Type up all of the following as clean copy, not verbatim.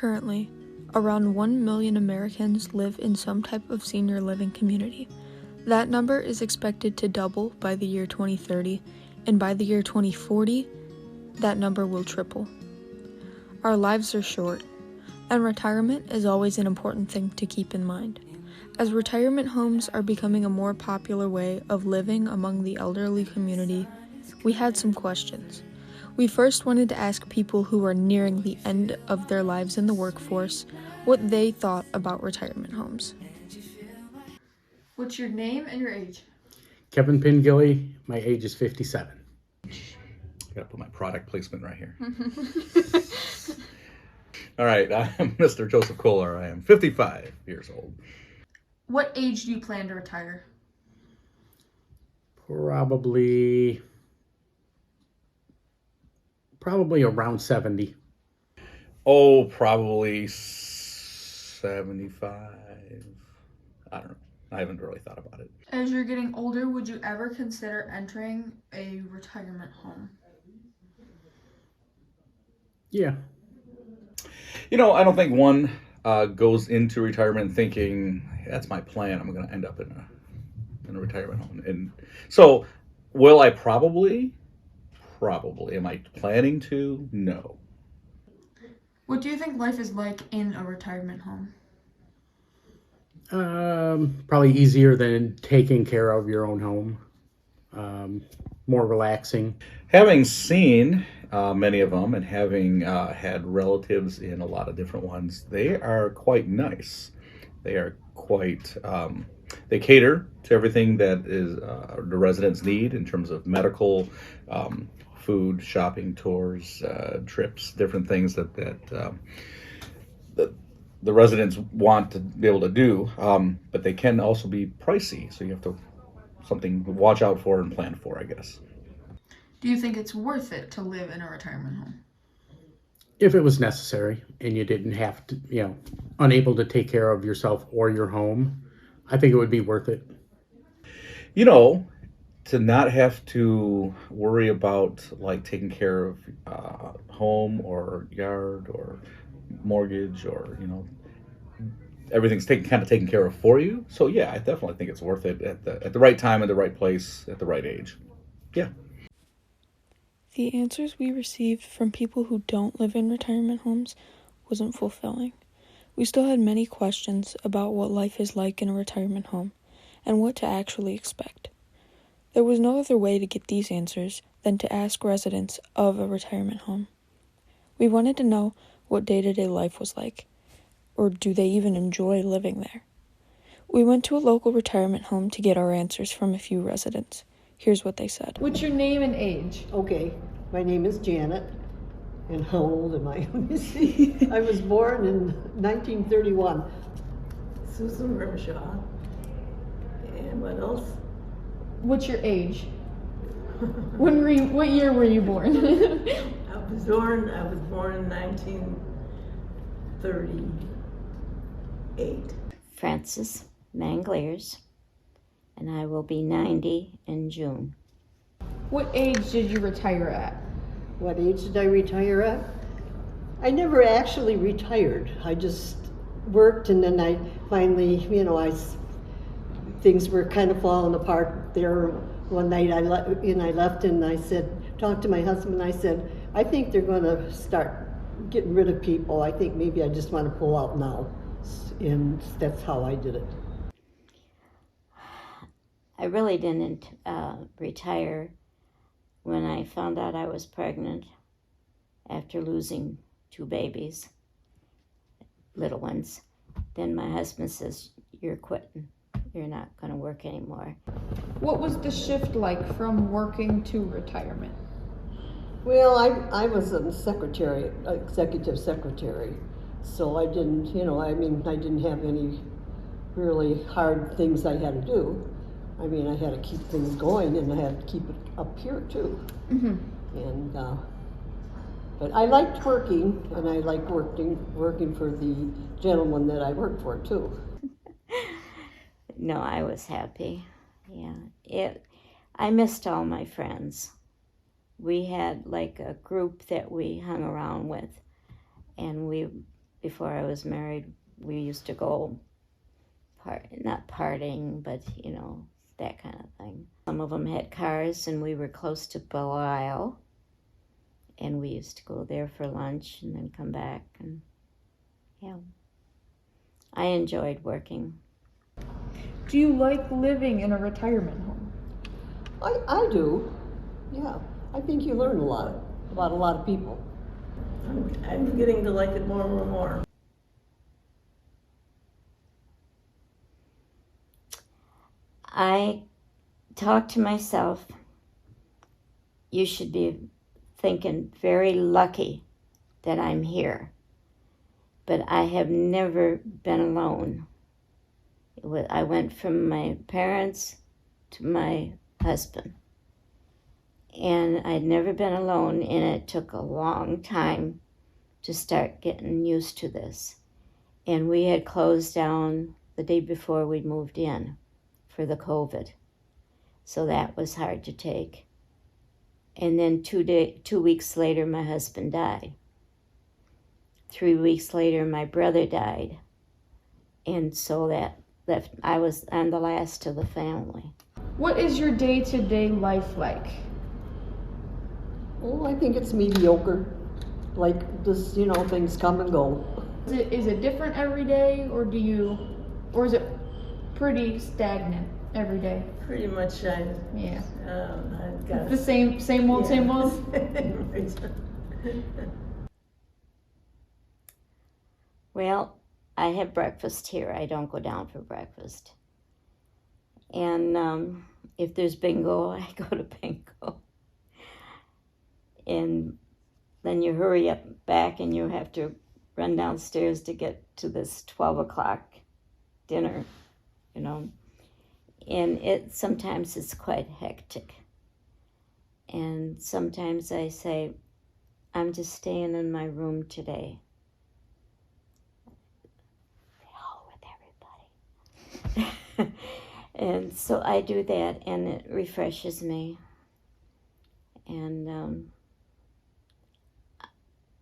Currently, around 1 million Americans live in some type of senior living community. That number is expected to double by the year 2030, and by the year 2040, that number will triple. Our lives are short, and retirement is always an important thing to keep in mind. As retirement homes are becoming a more popular way of living among the elderly community, we had some questions. We first wanted to ask people who are nearing the end of their lives in the workforce what they thought about retirement homes. What's your name and your age? Kevin Pingilly, my age is 57. I gotta put my product placement right here. All right, I'm Mr. Joseph Kohler. I am 55 years old. What age do you plan to retire? Probably around 70. Oh, probably 75. I don't know. I haven't really thought about it. As you're getting older, would you ever consider entering a retirement home? Yeah. You know, I don't think one goes into retirement thinking, that's my plan. I'm going to end up in a retirement home. And so, will I probably? Probably. Am I planning to? No. What do you think life is like in a retirement home? Probably easier than taking care of your own home. More relaxing. Having seen many of them and having had relatives in a lot of different ones, they are quite nice. They are quite, they cater to everything that is the residents need in terms of medical, food, shopping, tours, trips, different things that the residents want to be able to do, but they can also be pricey, so you have to something to watch out for and plan for, I guess. Do you think it's worth it to live in a retirement home? If it was necessary and you didn't have to, unable to take care of yourself or your home, I think it would be worth it. You know, to not have to worry about like taking care of home or yard or mortgage or everything's taken care of for you. So yeah, I definitely think it's worth it at the right time, at the right place, at the right age. Yeah. The answers we received from people who don't live in retirement homes wasn't fulfilling. We still had many questions about what life is like in a retirement home and what to actually expect. There was no other way to get these answers than to ask residents of a retirement home. We wanted to know what day-to-day life was like, or do they even enjoy living there? We went to a local retirement home to get our answers from a few residents. Here's what they said. What's your name and age? Okay, my name is Janet, and how old am I? Let me see. I was born in 1931. Susan Grimshaw. And what else? What's your age? What year were you born? I was born in 1938. Frances Mangliers, and I will be 90 in June. What age did you retire at? What age did I retire at? I never actually retired. I just worked, and then I finally, things were kind of falling apart there. One night I left, and I talked to my husband, and I said, I think they're going to start getting rid of people. I think maybe I just want to pull out now. And that's how I did it. I really didn't retire when I found out I was pregnant after losing 2 babies, little ones. Then my husband says, you're quitting. You're not going to work anymore. What was the shift like from working to retirement? Well, I was a secretary, executive secretary, so I didn't, I didn't have any really hard things I had to do. I had to keep things going, and I had to keep it up here too. Mm-hmm. And but I liked working, and I liked working for the gentleman that I worked for too. No, I was happy. Yeah, I missed all my friends. We had like a group that we hung around with, and we before I was married, we used to go not partying, but that kind of thing. Some of them had cars, and we were close to Belial, and we used to go there for lunch and then come back, and yeah, I enjoyed working. Do you like living in a retirement home? I do, yeah. I think you learn a lot about a lot of people. I'm getting to like it more and more. I talk to myself, you should be thinking very lucky that I'm here. But I have never been alone. I went from my parents to my husband. And I'd never been alone, and it took a long time to start getting used to this. And we had closed down the day before we moved in for the COVID. So that was hard to take. And then 2 weeks later, my husband died. 3 weeks later, my brother died. And so that left, I'm the last of the family. What is your day-to-day life like? Well, I think it's mediocre. Like this, things come and go. Is it different every day, or is it pretty stagnant every day? Pretty much, Yeah. I've got The same old, same old? Well, I have breakfast here. I don't go down for breakfast. And if there's bingo, I go to bingo. And then you hurry up back and you have to run downstairs to get to this 12 o'clock dinner, And sometimes it's quite hectic. And sometimes I say, I'm just staying in my room today. With everybody. And so I do that, and it refreshes me. And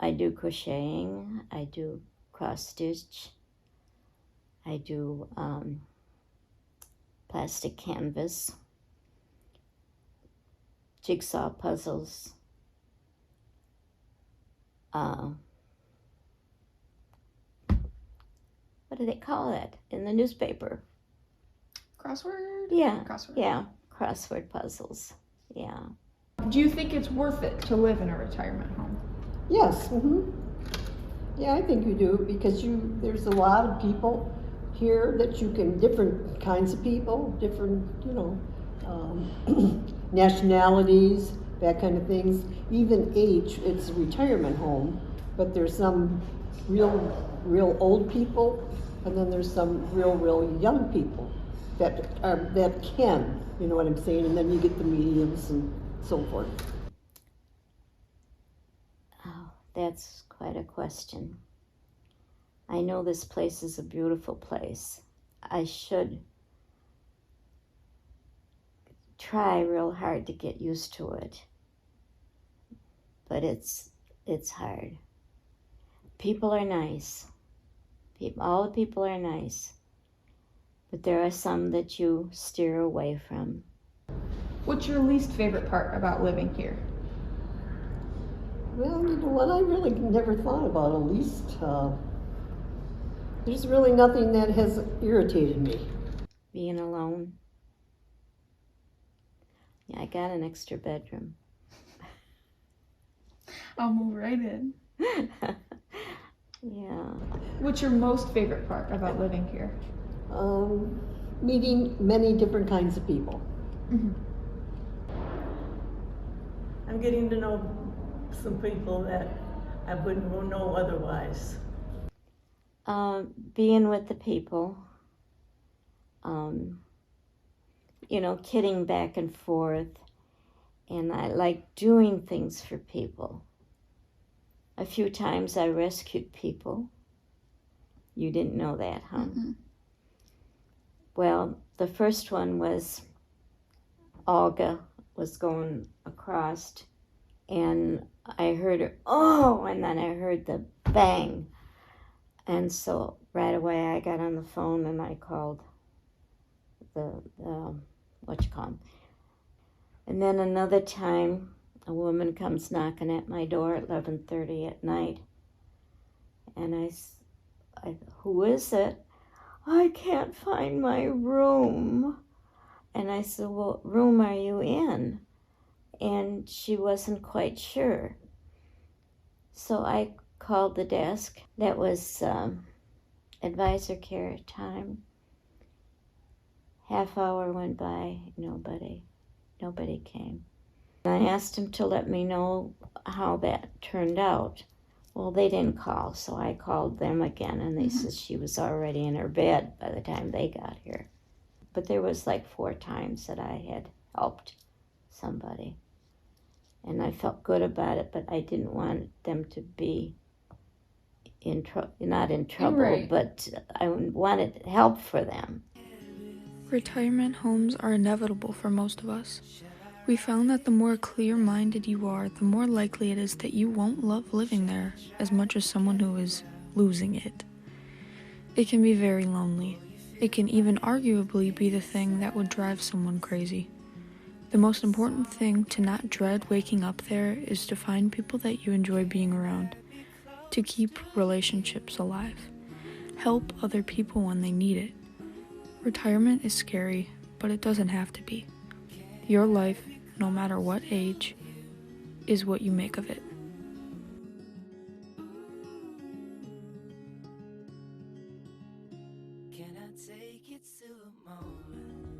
I do crocheting, I do cross stitch, I do plastic canvas, jigsaw puzzles, what do they call it in the newspaper? Crossword? Yeah, Crossword. yeah, crossword puzzles, yeah. Do you think it's worth it to live in a retirement home? Yes. Yeah, I think you do, because there's a lot of people here that different kinds of people, different, nationalities, that kind of things. Even age, it's a retirement home, but there's some real old people, and then there's some real young people that can, you know what I'm saying, and then you get the mediums and so forth. Oh, that's quite a question. I know this place is a beautiful place. I should try real hard to get used to it, but it's hard. People are nice. All the people are nice, but there are some that you steer away from. What's your least favorite part about living here? Well, you know what, I really never thought about at least. There's really nothing that has irritated me. Being alone. Yeah, I got an extra bedroom. I'll move right in. Yeah. What's your most favorite part about living here? Meeting many different kinds of people. Mm-hmm. I'm getting to know some people that I wouldn't know otherwise. Being with the people, kidding back and forth, and I like doing things for people. A few times I rescued people. You didn't know that, huh? Mm-hmm. Well, the first one was Olga was going across, and I heard her, oh, and then I heard the bang. And so right away I got on the phone and I called the what you call 'em. And then another time, a woman comes knocking at my door at 11:30 at night, and who is it? I can't find my room. And I said, what room are you in? And she wasn't quite sure. So I called the desk. That was advisor care time. Half hour went by, nobody came. I asked him to let me know how that turned out. Well, they didn't call, so I called them again, and they said she was already in her bed by the time they got here. But there was like 4 times that I had helped somebody, and I felt good about it, but I didn't want them to be not in trouble, Right. but I wanted help for them. Retirement homes are inevitable for most of us. We found that the more clear-minded you are, the more likely it is that you won't love living there as much as someone who is losing it. It can be very lonely. It can even arguably be the thing that would drive someone crazy. The most important thing to not dread waking up there is to find people that you enjoy being around, to keep relationships alive. Help other people when they need it. Retirement is scary, but it doesn't have to be. Your life, no matter what age, is what you make of it. Can I take you to a moment